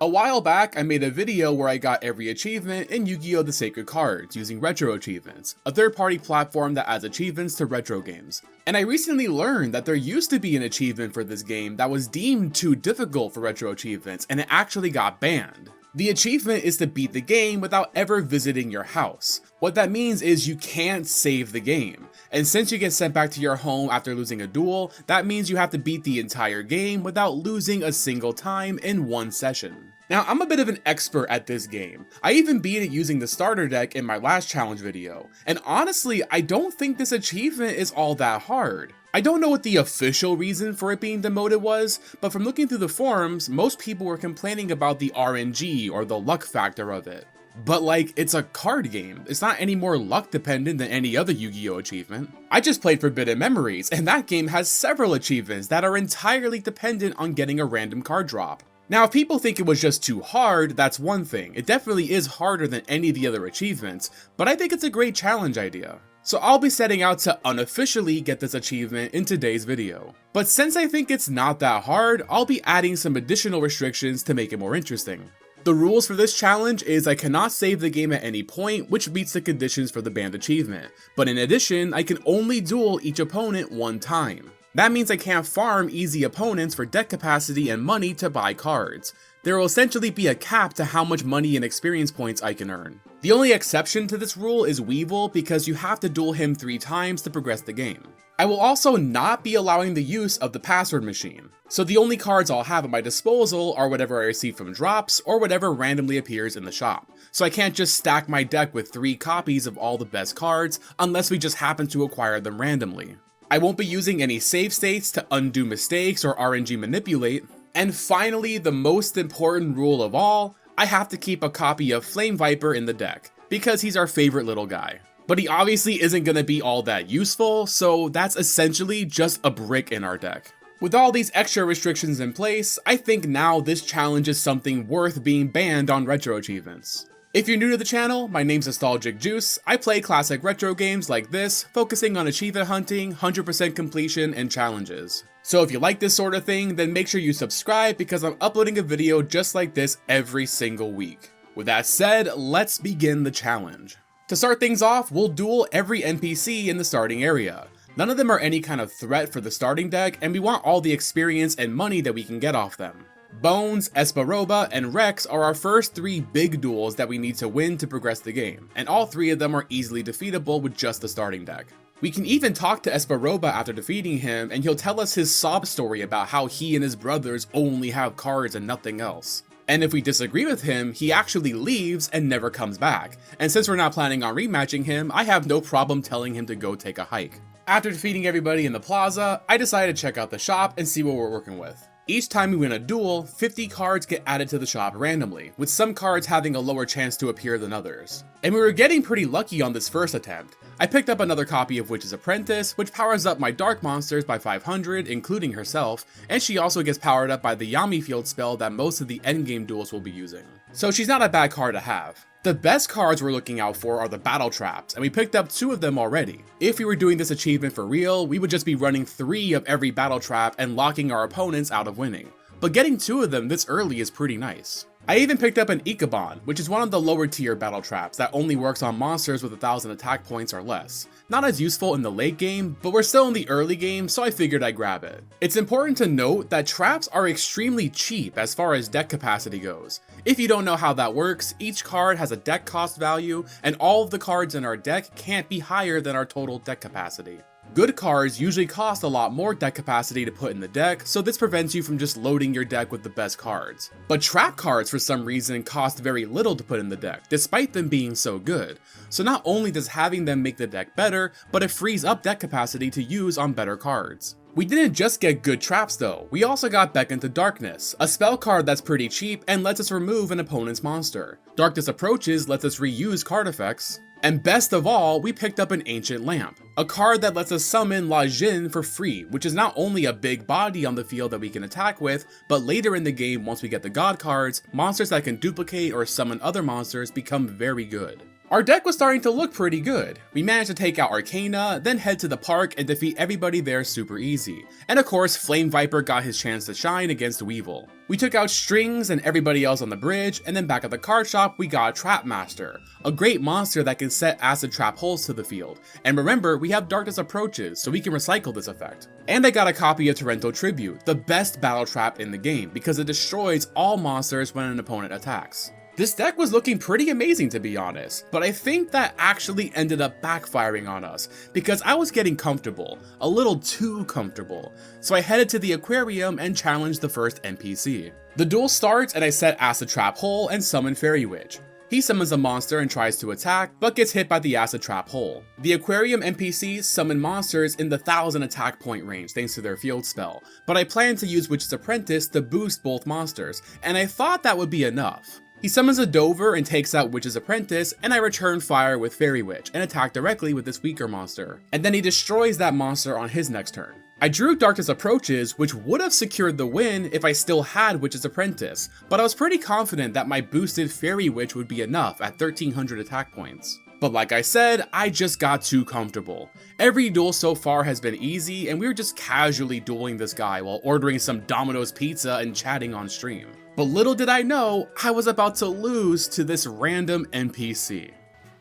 A while back, I made a video where I got every achievement in Yu-Gi-Oh! The Sacred Cards using Retro Achievements, a third-party platform that adds achievements to retro games. And I recently learned that there used to be an achievement for this game that was deemed too difficult for Retro Achievements, and it actually got banned. The achievement is to beat the game without ever visiting your house. What that means is you can't save the game. And since you get sent back to your home after losing a duel, that means you have to beat the entire game without losing a single time in one session. Now, I'm a bit of an expert at this game. I even beat it using the starter deck in my last challenge video. And honestly, I don't think this achievement is all that hard. I don't know what the official reason for it being demoted was, but from looking through the forums, most people were complaining about the RNG or the luck factor of it. But like, it's a card game. It's not any more luck dependent than any other Yu-Gi-Oh! Achievement. I just played Forbidden Memories, and that game has several achievements that are entirely dependent on getting a random card drop. Now, if people think it was just too hard, that's one thing. It definitely is harder than any of the other achievements, but I think it's a great challenge idea. So I'll be setting out to unofficially get this achievement in today's video. But since I think it's not that hard, I'll be adding some additional restrictions to make it more interesting. The rules for this challenge is I cannot save the game at any point, which meets the conditions for the banned achievement. But in addition, I can only duel each opponent one time. That means I can't farm easy opponents for deck capacity and money to buy cards. There will essentially be a cap to how much money and experience points I can earn. The only exception to this rule is Weevil, because you have to duel him 3 times to progress the game. I will also not be allowing the use of the password machine. So the only cards I'll have at my disposal are whatever I receive from drops or whatever randomly appears in the shop. So I can't just stack my deck with 3 copies of all the best cards unless we just happen to acquire them randomly. I won't be using any save states to undo mistakes or RNG manipulate. And finally, the most important rule of all, I have to keep a copy of Flame Viper in the deck, because he's our favorite little guy. But he obviously isn't going to be all that useful, so that's essentially just a brick in our deck. With all these extra restrictions in place, I think now this challenge is something worth being banned on Retro Achievements. If you're new to the channel, my name's Nostalgic Juice. I play classic retro games like this, focusing on achievement hunting, 100% completion, and challenges. So if you like this sort of thing, then make sure you subscribe because I'm uploading a video just like this every single week. With that said, let's begin the challenge. To start things off, we'll duel every NPC in the starting area. None of them are any kind of threat for the starting deck, and we want all the experience and money that we can get off them. Bones, Esparoba, and Rex are our first 3 big duels that we need to win to progress the game, and all 3 of them are easily defeatable with just the starting deck. We can even talk to Esparoba after defeating him, and he'll tell us his sob story about how he and his brothers only have cards and nothing else. And if we disagree with him, he actually leaves and never comes back, and since we're not planning on rematching him, I have no problem telling him to go take a hike. After defeating everybody in the plaza, I decided to check out the shop and see what we're working with. Each time we win a duel, 50 cards get added to the shop randomly, with some cards having a lower chance to appear than others. And we were getting pretty lucky on this first attempt. I picked up another copy of Witch's Apprentice, which powers up my Dark Monsters by 500, including herself, and she also gets powered up by the Yami Field spell that most of the endgame duels will be using. So she's not a bad card to have. The best cards we're looking out for are the battle traps, and we picked up 2 of them already. If we were doing this achievement for real, we would just be running 3 of every battle trap and locking our opponents out of winning. But getting 2 of them this early is pretty nice. I even picked up an Ikaban, which is one of the lower tier battle traps that only works on monsters with 1000 attack points or less. Not as useful in the late game, but we're still in the early game, so I figured I'd grab it. It's important to note that traps are extremely cheap as far as deck capacity goes. If you don't know how that works, each card has a deck cost value, and all of the cards in our deck can't be higher than our total deck capacity. Good cards usually cost a lot more deck capacity to put in the deck, so this prevents you from just loading your deck with the best cards. But trap cards for some reason cost very little to put in the deck, despite them being so good. So not only does having them make the deck better, but it frees up deck capacity to use on better cards. We didn't just get good traps though, we also got Beckon to Darkness, a spell card that's pretty cheap and lets us remove an opponent's monster. Darkness Approaches lets us reuse card effects. And best of all, we picked up an Ancient Lamp, a card that lets us summon La Jin for free, which is not only a big body on the field that we can attack with, but later in the game, once we get the god cards, monsters that can duplicate or summon other monsters become very good. Our deck was starting to look pretty good. We managed to take out Arcana, then head to the park and defeat everybody there super easy. And of course, Flame Viper got his chance to shine against Weevil. We took out Strings and everybody else on the bridge, and then back at the card shop we got Trap Master, a great monster that can set acid trap holes to the field. And remember, we have Darkness Approaches, so we can recycle this effect. And I got a copy of Torrential Tribute, the best battle trap in the game, because it destroys all monsters when an opponent attacks. This deck was looking pretty amazing, to be honest, but I think that actually ended up backfiring on us, because I was getting comfortable, a little too comfortable, so I headed to the aquarium and challenged the first NPC. The duel starts and I set Acid Trap Hole and summon Fairy Witch. He summons a monster and tries to attack, but gets hit by the Acid Trap Hole. The aquarium NPCs summon monsters in the 1000 attack point range thanks to their field spell, but I planned to use Witch's Apprentice to boost both monsters, and I thought that would be enough. He summons a Dover and takes out Witch's Apprentice, and I return fire with Fairy Witch and attack directly with this weaker monster. And then he destroys that monster on his next turn. I drew Darkness Approaches, which would have secured the win if I still had Witch's Apprentice, but I was pretty confident that my boosted Fairy Witch would be enough at 1300 attack points. But like I said, I just got too comfortable. Every duel so far has been easy, and we were just casually dueling this guy while ordering some Domino's pizza and chatting on stream. But little did I know, I was about to lose to this random NPC.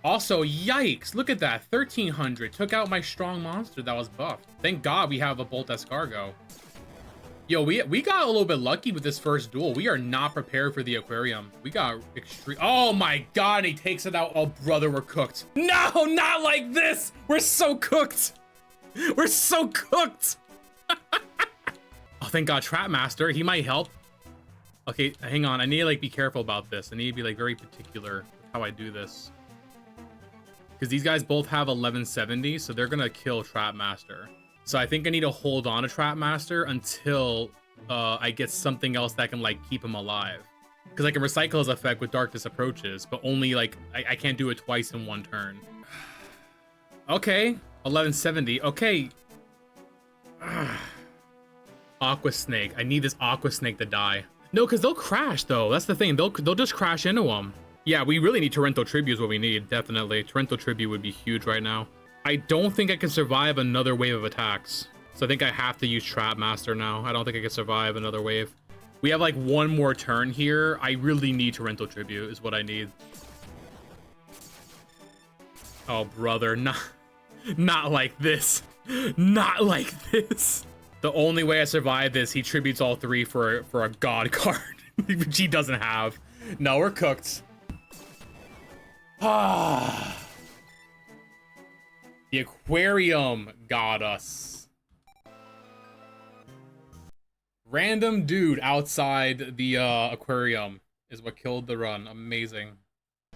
Also, yikes, look at that, 1300, took out my strong monster that was buffed. Thank God we have a Bolt Escargot. Yo, we got a little bit lucky with this first duel. We are not prepared for the aquarium. We got extreme, oh my God, and he takes it out. Oh brother, we're cooked. No, not like this, we're so cooked. We're so cooked. Oh, thank God, Trap Master, he might help. Okay, hang on. I need to like be careful about this. I need to be like very particular with how I do this. Because these guys both have 1170, so they're gonna kill Trap Master. So I think I need to hold on to Trap Master until I get something else that can like keep him alive. Because I can recycle his effect with Darkness Approaches, but only like I can't do it twice in one turn. Okay, 1170. Okay. Aqua Snake. I need this Aqua Snake to die. No, because they'll crash, though. That's the thing. They'll just crash into them. Yeah, we really need Torrential Tribute is what we need, definitely. Torrential Tribute would be huge right now. I don't think I can survive another wave of attacks. So I think I have to use Trap Master now. I don't think I can survive another wave. We have like one more turn here. I really need Torrential Tribute is what I need. Oh, brother. Not like this. Not like this. The only way I survive this, he tributes all three for a god card, which he doesn't have. No, we're cooked. Ah, the aquarium got us. Random dude outside the aquarium is what killed the run. Amazing.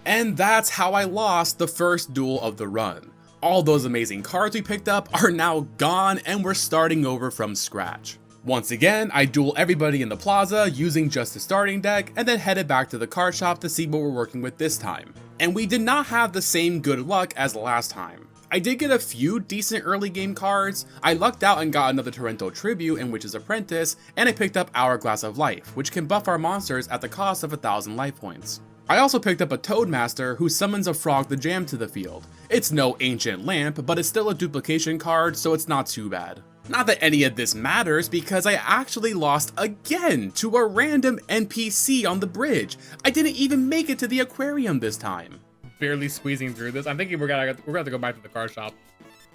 And that's how I lost the first duel of the run. All those amazing cards we picked up are now gone and we're starting over from scratch. Once again, I duel everybody in the plaza using just the starting deck and then headed back to the card shop to see what we're working with this time. And we did not have the same good luck as last time. I did get a few decent early game cards. I lucked out and got another Torrential Tribute in Witch's Apprentice, and I picked up Hourglass of Life, which can buff our monsters at the cost of 1000 life points. I also picked up a Toadmaster who summons a Frog the Jam to the field. It's no Ancient Lamp, but it's still a duplication card, so it's not too bad. Not that any of this matters, because I actually lost again to a random NPC on the bridge. I didn't even make it to the aquarium this time. Barely squeezing through this. I'm thinking we're gonna have to go back to the card shop.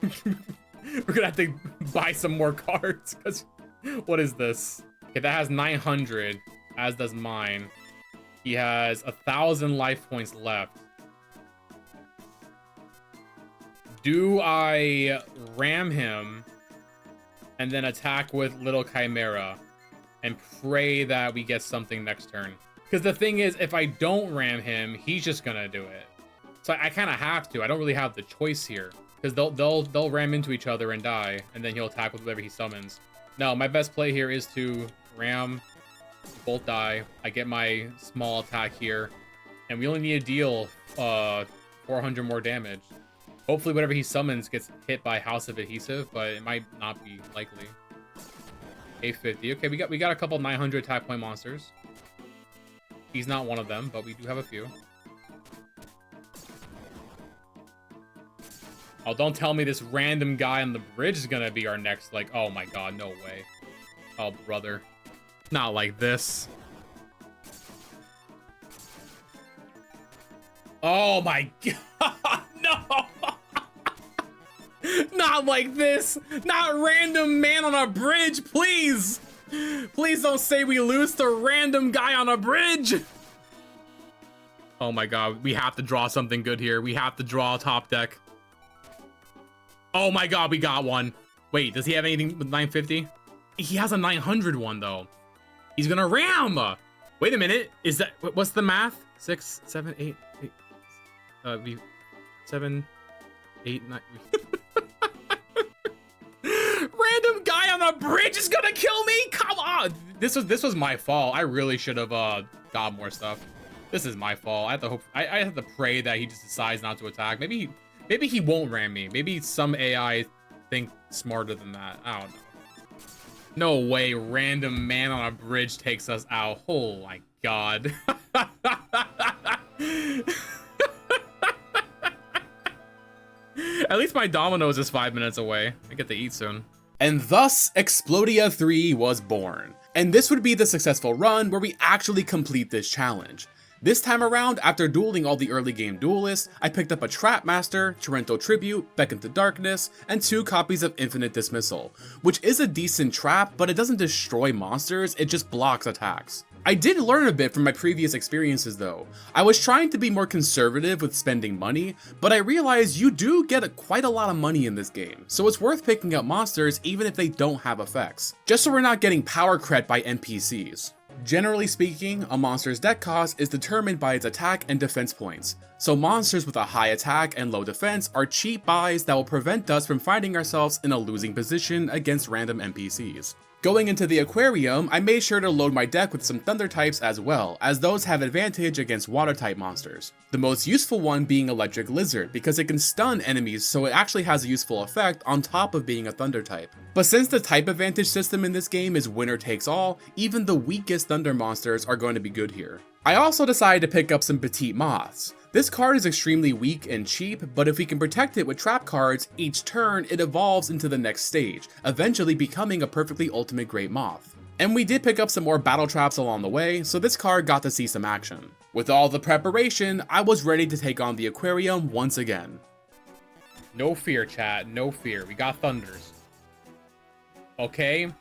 We're gonna have to buy some more cards, because what is this? Okay, that has 900, as does mine. He has 1000 life points left. Do I ram him and then attack with Little Chimera and pray that we get something next turn? Because the thing is, if I don't ram him, he's just gonna do it. So I kind of have to. I don't really have the choice here, because they'll ram into each other and die, and then he'll attack with whatever he summons. No, my best play here is to ram, both die. I get my small attack here, and we only need to deal 400 more damage. Hopefully whatever he summons gets hit by House of Adhesive, but it might not be likely. 850. Okay, we got a couple 900 attack point monsters. He's not one of them, but we do have a few. Oh, don't tell me this random guy on the bridge is gonna be our next, like, oh my god, no way. Oh, brother. Not like this. Oh my god, no! Not like this! Not random man on a bridge, please! Please don't say we lose to random guy on a bridge! Oh my god, we have to draw something good here. We have to draw a top deck. Oh my god, we got one. Wait, does he have anything with 950? He has a 900 one though. He's gonna ram! Wait a minute, is that, what's the math? 6, 7, 8, 8, 7, 8, 9. Random guy on the bridge is gonna kill me? Come on! This was my fault. I really should have got more stuff. This is my fault. I have to hope. I have to pray that he just decides not to attack. Maybe he won't ram me. Maybe some AI think smarter than that. I don't know. No way, random man on a bridge takes us out. Oh my god. At least my Domino's is 5 minutes away. I get to eat soon. And thus, Explodia 3 was born. And this would be the successful run where we actually complete this challenge. This time around, after dueling all the early game duelists, I picked up a Trap Master, Torrential Tribute, Beckon to Darkness, and 2 copies of Infinite Dismissal, which is a decent trap, but it doesn't destroy monsters, it just blocks attacks. I did learn a bit from my previous experiences though. I was trying to be more conservative with spending money, but I realized you do get quite a lot of money in this game, so it's worth picking up monsters even if they don't have effects, just so we're not getting power cred by NPCs. Generally speaking, a monster's deck cost is determined by its attack and defense points, so monsters with a high attack and low defense are cheap buys that will prevent us from finding ourselves in a losing position against random NPCs. Going into the aquarium, I made sure to load my deck with some thunder types as well, as those have advantage against water type monsters. The most useful one being Electric Lizard, because it can stun enemies, so it actually has a useful effect on top of being a thunder type. But since the type advantage system in this game is winner takes all, even the weakest thunder monsters are going to be good here. I also decided to pick up some Petite Moths. This card is extremely weak and cheap, but if we can protect it with trap cards, each turn it evolves into the next stage, eventually becoming a perfectly ultimate great moth. And we did pick up some more battle traps along the way, so this card got to see some action. With all the preparation, I was ready to take on the aquarium once again. No fear, chat, no fear. We got thunders. Okay?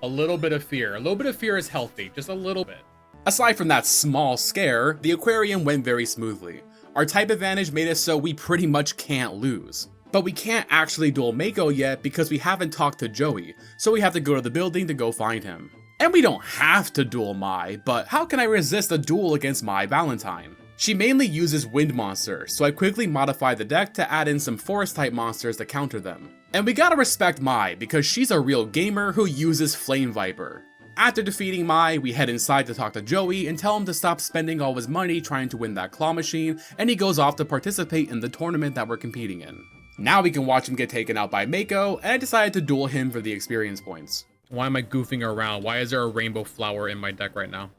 A little bit of fear. A little bit of fear is healthy, just a little bit. Aside from that small scare, the aquarium went very smoothly. Our type advantage made it so we pretty much can't lose. But we can't actually duel Mako yet because we haven't talked to Joey, so we have to go to the building to go find him. And we don't have to duel Mai, but how can I resist a duel against Mai Valentine? She mainly uses wind monsters, so I quickly modified the deck to add in some forest type monsters to counter them. And we gotta respect Mai because she's a real gamer who uses Flame Viper. After defeating Mai, we head inside to talk to Joey and tell him to stop spending all his money trying to win that claw machine, and he goes off to participate in the tournament that we're competing in. Now we can watch him get taken out by Mako, and I decided to duel him for the experience points. Why am I goofing around? Why is there a rainbow flower in my deck right now?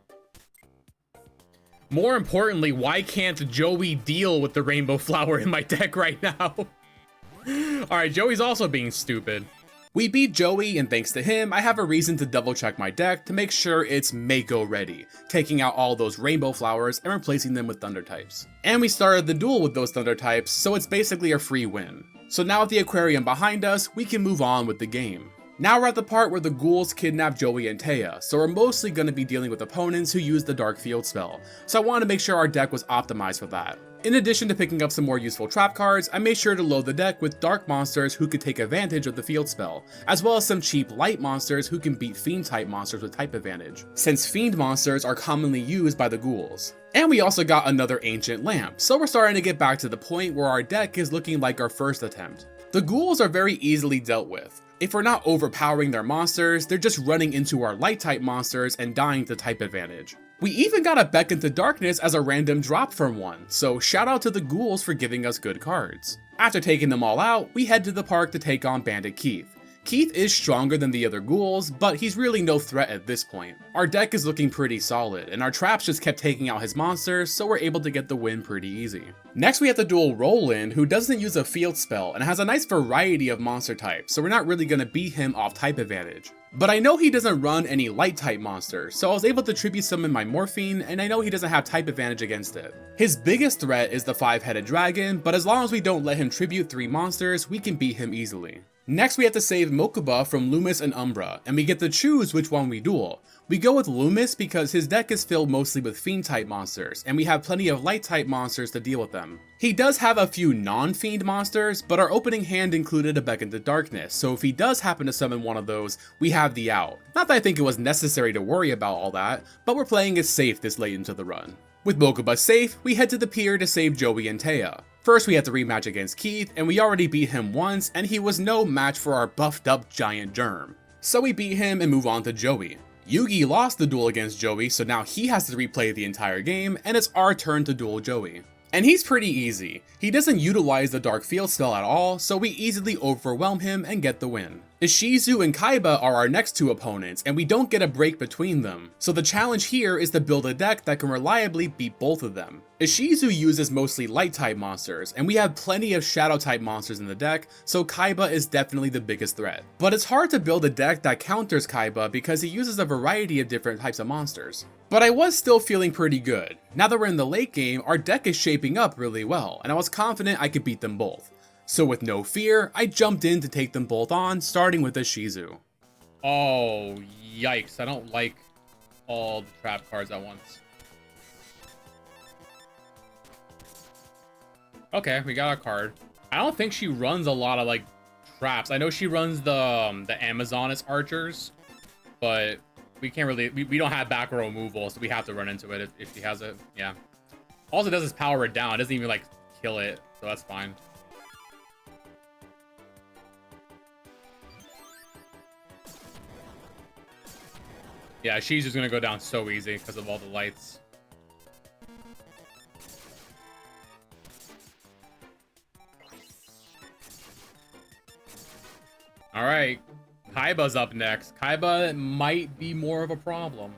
More importantly, why can't Joey deal with the rainbow flower in my deck right now? Alright, Joey's also being stupid. We beat Joey, and thanks to him, I have a reason to double check my deck to make sure it's Mako ready, taking out all those rainbow flowers and replacing them with thunder types. And we started the duel with those thunder types, so it's basically a free win. So now with the aquarium behind us, we can move on with the game. Now we're at the part where the ghouls kidnap Joey and Taya, so we're mostly going to be dealing with opponents who use the Dark Field spell, so I wanted to make sure our deck was optimized for that. In addition to picking up some more useful trap cards, I made sure to load the deck with dark monsters who could take advantage of the field spell, as well as some cheap light monsters who can beat fiend type monsters with type advantage, since fiend monsters are commonly used by the ghouls. And we also got another ancient lamp, so we're starting to get back to the point where our deck is looking like our first attempt. The ghouls are very easily dealt with. If we're not overpowering their monsters, they're just running into our light type monsters and dying to type advantage. We even got a Beckon to Darkness as a random drop from one, so shout out to the ghouls for giving us good cards. After taking them all out, we head to the park to take on Bandit Keith. Keith is stronger than the other ghouls, but he's really no threat at this point. Our deck is looking pretty solid, and our traps just kept taking out his monsters, so we're able to get the win pretty easy. Next we have the duel Roland, who doesn't use a field spell and has a nice variety of monster types, so we're not really going to beat him off type advantage. But I know he doesn't run any light type monsters, so I was able to tribute summon my Morphine, and I know he doesn't have type advantage against it. His biggest threat is the 5-headed dragon, but as long as we don't let him tribute 3 monsters, we can beat him easily. Next we have to save Mokuba from Loomis and Umbra, and we get to choose which one we duel. We go with Loomis because his deck is filled mostly with Fiend type monsters, and we have plenty of light type monsters to deal with them. He does have a few non-Fiend monsters, but our opening hand included a Beckon to Darkness, so if he does happen to summon one of those, we have the out. Not that I think it was necessary to worry about all that, but we're playing it safe this late into the run. With Mokuba safe, we head to the pier to save Joey and Taya. First we have to rematch against Keith, and we already beat him once, and he was no match for our buffed up giant germ. So we beat him and move on to Joey. Yugi lost the duel against Joey, so now he has to replay the entire game, and it's our turn to duel Joey. And he's pretty easy. He doesn't utilize the Dark Field spell at all, so we easily overwhelm him and get the win. Ishizu and Kaiba are our next 2 opponents, and we don't get a break between them, so the challenge here is to build a deck that can reliably beat both of them. Ishizu uses mostly light type monsters, and we have plenty of shadow type monsters in the deck, so Kaiba is definitely the biggest threat. But it's hard to build a deck that counters Kaiba because he uses a variety of different types of monsters. But I was still feeling pretty good. Now that we're in the late game, our deck is shaping up really well, and I was confident I could beat them both. So with no fear, I jumped in to take them both on, starting with Ishizu. Oh, yikes. I don't like all the trap cards at once. Okay, we got a card. I don't think she runs a lot of, like, traps. I know she runs the Amazoness archers, but we can't really... We don't have back row removal, so we have to run into it if she has it. Yeah. All it does is power it down. It doesn't even, like, kill it, so that's fine. Yeah, she's just gonna go down so easy because of all the lights. All right, Kaiba's up next. Kaiba might be more of a problem.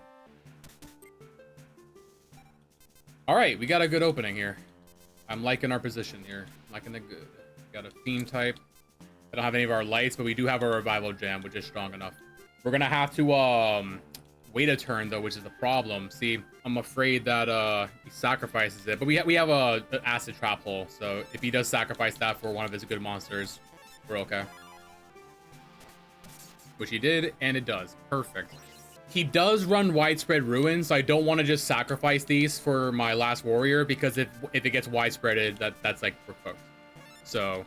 All right, we got a good opening here. I'm liking our position here. I'm liking it good. We got a Fiend type. I don't have any of our lights, but we do have a Revival Gem, which is strong enough. We're gonna have to wait a turn though, which is the problem. See, I'm afraid that he sacrifices it, but we have a acid trap hole, so if he does sacrifice that for one of his good monsters, we're okay. Which he did, and it does. Perfect. He does run Widespread Ruin, so I don't want to just sacrifice these for my last warrior, because if it gets widespreaded, that's like we're cooked. So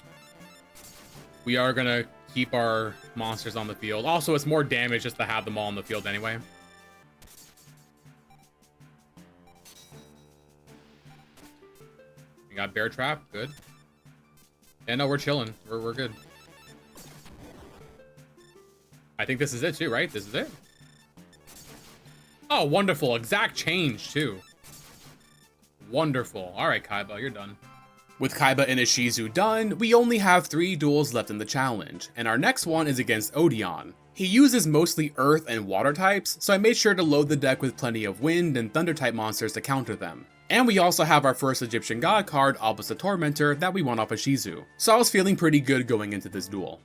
we are gonna keep our monsters on the field. Also, it's more damage just to have them all on the field anyway. We got Bear Trap, good. Yeah, no, we're chilling. We're good. I think this is it too, right? This is it. Oh, wonderful. Exact change too. Wonderful. All right, Kaiba, you're done. With Kaiba and Ishizu done, we only have 3 duels left in the challenge, and our next one is against Odion. He uses mostly earth and water types, so I made sure to load the deck with plenty of wind and thunder type monsters to counter them. And we also have our first Egyptian god card, Albus the Tormentor, that we won off Ishizu, so I was feeling pretty good going into this duel.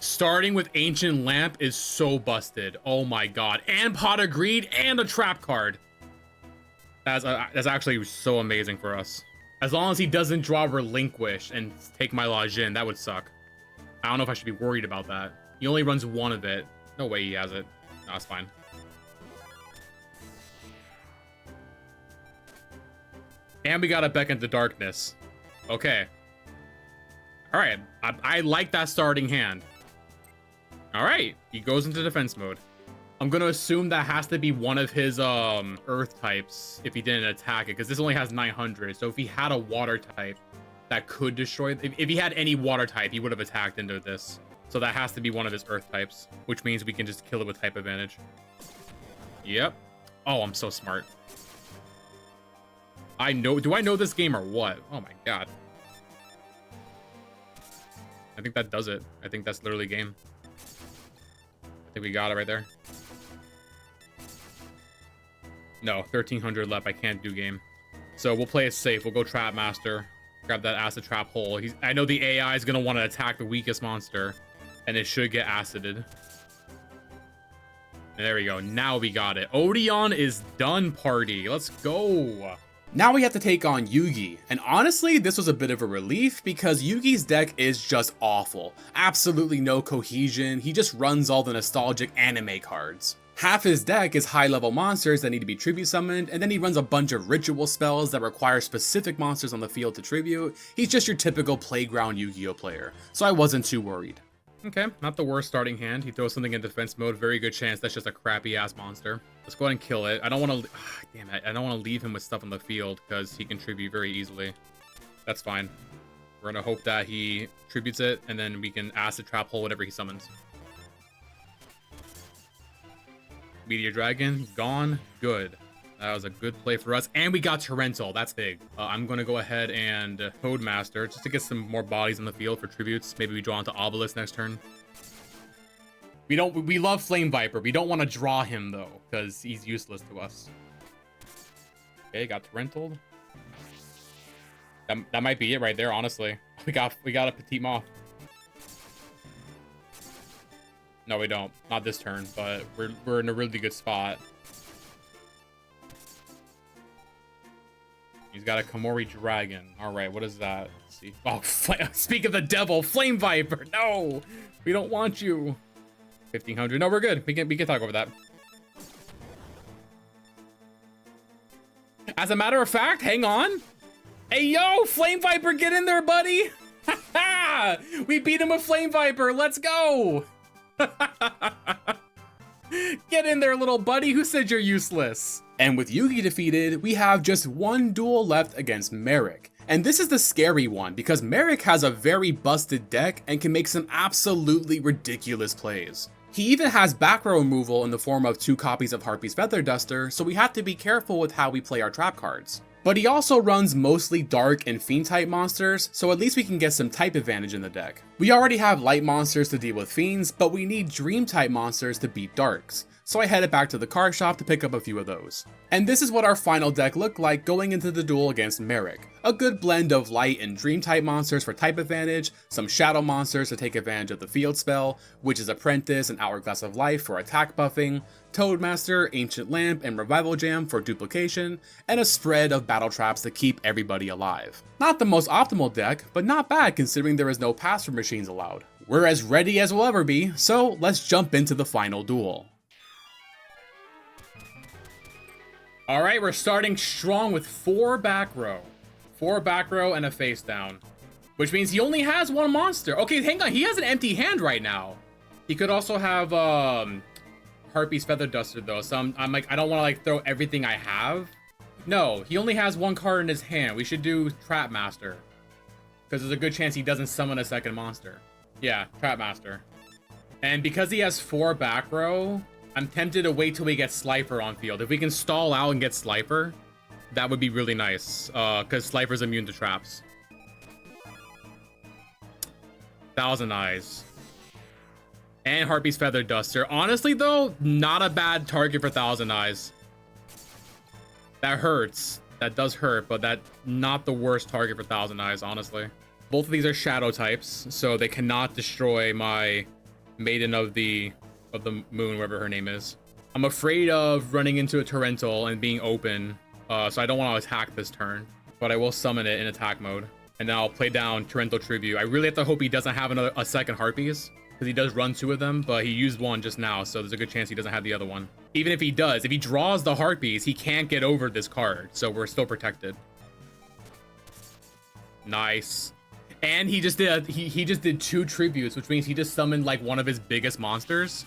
Starting with Ancient Lamp is so busted. Oh my god. And Pot of Greed and a trap card. That's actually so amazing for us. As long as he doesn't draw Relinquish and take my Lajin, that would suck. I don't know if I should be worried about that. He only runs one of it. No way he has it. No, it's fine. And we got a Beckon to Darkness. Okay. Alright. I like that starting hand. Alright. He goes into defense mode. I'm gonna assume that has to be one of his earth types if he didn't attack it, because this only has 900. So if he had a water type that could destroy, if he had any water type, he would have attacked into this. So that has to be one of his earth types, which means we can just kill it with type advantage. Yep. Oh, I'm so smart. I know. Do I know this game or what? Oh my god. I think that does it. I think that's literally game. I think we got it right there. No, 1300 left. I can't do game. So we'll play it safe. We'll go Trap Master. Grab that acid trap hole. I know the AI is going to want to attack the weakest monster. And it should get acided. And there we go. Now we got it. Odion is done, party. Let's go. Now we have to take on Yugi, and honestly, this was a bit of a relief because Yugi's deck is just awful. Absolutely no cohesion, he just runs all the nostalgic anime cards. Half his deck is high-level monsters that need to be tribute summoned, and then he runs a bunch of ritual spells that require specific monsters on the field to tribute. He's just your typical playground Yu-Gi-Oh player, so I wasn't too worried. Okay, not the worst starting hand. He throws something in defense mode. Very good chance that's just a crappy-ass monster. Let's go ahead and kill it. I don't want to... damn it. I don't want to leave him with stuff on the field because he can tribute very easily. That's fine. We're going to hope that he tributes it, and then we can acid trap hole whatever he summons. Meteor Dragon, gone. Good. That was a good play for us. And we got Torrential. That's big. I'm going to go ahead and Codemaster just to get some more bodies on the field for tributes. Maybe we draw into Obelisk next turn. We love Flame Viper. We don't want to draw him, though, because he's useless to us. Okay, got Torrential. That might be it right there, honestly. We got a Petite Moth. No, we don't. Not this turn, but we're in a really good spot. He's got a Komori Dragon. All right, what is that? Let's see. Oh, speak of the devil, Flame Viper. No, we don't want you. 1500. No, we're good. We can talk over that. As a matter of fact, hang on. Hey, yo, Flame Viper, get in there, buddy. We beat him with Flame Viper. Let's go. Get in there, little buddy. Who said you're useless? And with Yugi defeated, we have just one duel left against Marik. And this is the scary one because Marik has a very busted deck and can make some absolutely ridiculous plays. He even has back row removal in the form of 2 copies of Harpy's Feather Duster, so we have to be careful with how we play our trap cards. But he also runs mostly Dark and Fiend type monsters, so at least we can get some type advantage in the deck. We already have light monsters to deal with Fiends, but we need Dream type monsters to beat Darks. So I headed back to the card shop to pick up a few of those. And this is what our final deck looked like going into the duel against Marik. A good blend of light and dream type monsters for type advantage, some shadow monsters to take advantage of the field spell, Witch's Apprentice and Hourglass of Life for attack buffing, Toadmaster, Ancient Lamp, and Revival Jam for duplication, and a spread of battle traps to keep everybody alive. Not the most optimal deck, but not bad considering there is no pass-through machines allowed. We're as ready as we'll ever be, so let's jump into the final duel. All right, we're starting strong with 4 back row. 4 back row and a face down. Which means he only has 1 monster. Okay, hang on. He has an empty hand right now. He could also have Harpy's Feather Duster, though. So I'm like, I don't want to like throw everything I have. No, he only has 1 card in his hand. We should do Trap Master. Because there's a good chance he doesn't summon a second monster. Yeah, Trap Master. And because he has 4 back row, I'm tempted to wait till we get Slifer on field. If we can stall out and get Slifer, that would be really nice. Because Slifer's immune to traps. Thousand Eyes. And Harpy's Feather Duster. Honestly, though, not a bad target for Thousand Eyes. That hurts. That does hurt, but that's not the worst target for Thousand Eyes, honestly. Both of these are shadow types, so they cannot destroy my Maiden of the Moon, whatever her name is. I'm afraid of running into a Torrential and being open, so I don't want to attack this turn, but I will summon it in attack mode, and then I'll play down Torrential Tribute. I really have to hope he doesn't have a second Harpies, because he does run 2 of them, but he used 1 just now, so there's a good chance he doesn't have the other one. Even if he does, if he draws the Harpies, he can't get over this card, so we're still protected. Nice. And he just did he just did 2 tributes, which means he just summoned like one of his biggest monsters.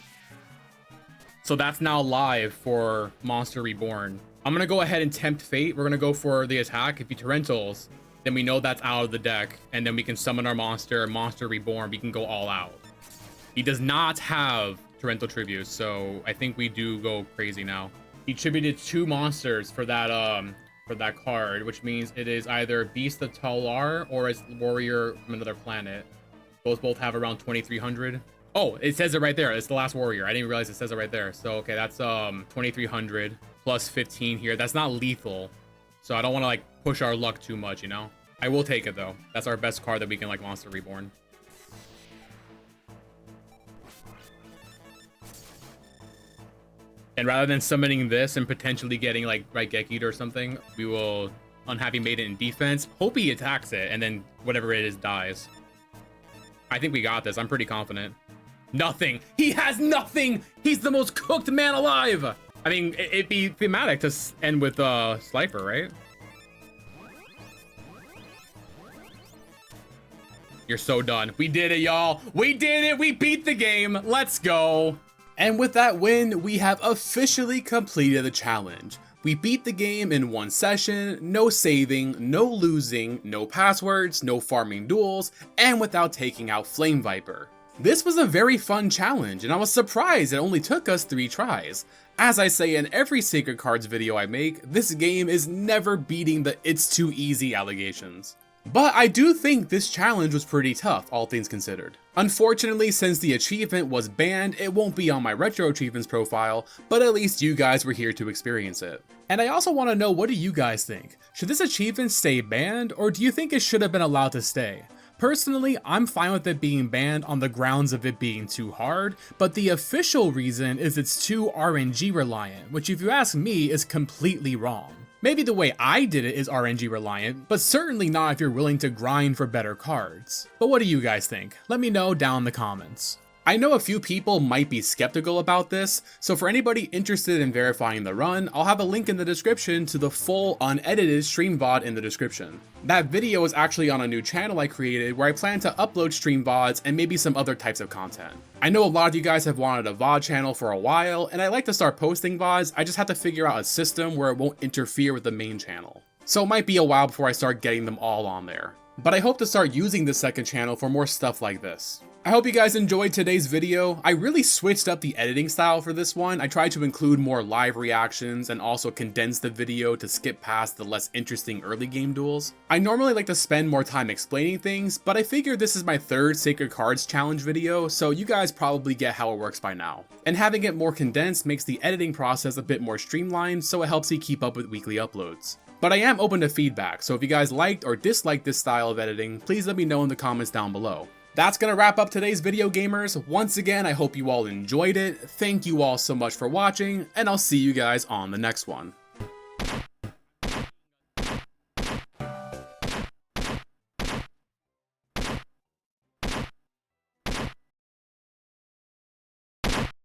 So that's now live for Monster Reborn. I'm gonna go ahead and tempt fate. We're gonna go for the attack. If he Torrentials, then we know that's out of the deck, and then we can summon our Monster Reborn. We can go all out. He does not have Torrential Tribute, so I think we do go crazy now. He tributed 2 monsters for that card, which means it is either Beast of Talar or it's Warrior from Another Planet. Those both have around 2300. Oh, it says it right there. It's the last warrior. I didn't realize it says it right there. So, okay, that's 2300 plus 15 here. That's not lethal. So I don't want to like push our luck too much, you know? I will take it though. That's our best card that we can like Monster Reborn. And rather than summoning this and potentially getting like Raigeki or something, we will Unhappy Maiden in defense. Hope he attacks it and then whatever it is dies. I think we got this. I'm pretty confident. Nothing. He has nothing. He's the most cooked man alive. I mean, it'd be thematic to end with Slifer, right? You're so done. We did it, y'all. We did it. We beat the game. Let's go. And with that win, we have officially completed the challenge. We beat the game in one session, no saving, no losing, no passwords, no farming duels, and without taking out Flame Viper. This was a very fun challenge, and I was surprised it only took us 3 tries. As I say in every Sacred Cards video I make, this game is never beating the "it's too easy" allegations. But I do think this challenge was pretty tough, all things considered. Unfortunately, since the achievement was banned, it won't be on my Retro Achievements profile, but at least you guys were here to experience it. And I also want to know, what do you guys think? Should this achievement stay banned, or do you think it should have been allowed to stay? Personally, I'm fine with it being banned on the grounds of it being too hard, but the official reason is it's too RNG reliant, which if you ask me is completely wrong. Maybe the way I did it is RNG reliant, but certainly not if you're willing to grind for better cards. But what do you guys think? Let me know down in the comments. I know a few people might be skeptical about this, so for anybody interested in verifying the run, I'll have a link in the description to the full unedited stream VOD in the description. That video is actually on a new channel I created where I plan to upload stream VODs and maybe some other types of content. I know a lot of you guys have wanted a VOD channel for a while, and I like to start posting VODs, I just have to figure out a system where it won't interfere with the main channel. So it might be a while before I start getting them all on there. But I hope to start using the second channel for more stuff like this. I hope you guys enjoyed today's video. I really switched up the editing style for this one. I tried to include more live reactions and also condense the video to skip past the less interesting early game duels. I normally like to spend more time explaining things, but I figured this is my 3rd Sacred Cards challenge video, so you guys probably get how it works by now. And having it more condensed makes the editing process a bit more streamlined, so it helps you keep up with weekly uploads. But I am open to feedback, so if you guys liked or disliked this style of editing, please let me know in the comments down below. That's gonna wrap up today's video, gamers. Once again, I hope you all enjoyed it. Thank you all so much for watching, and I'll see you guys on the next one.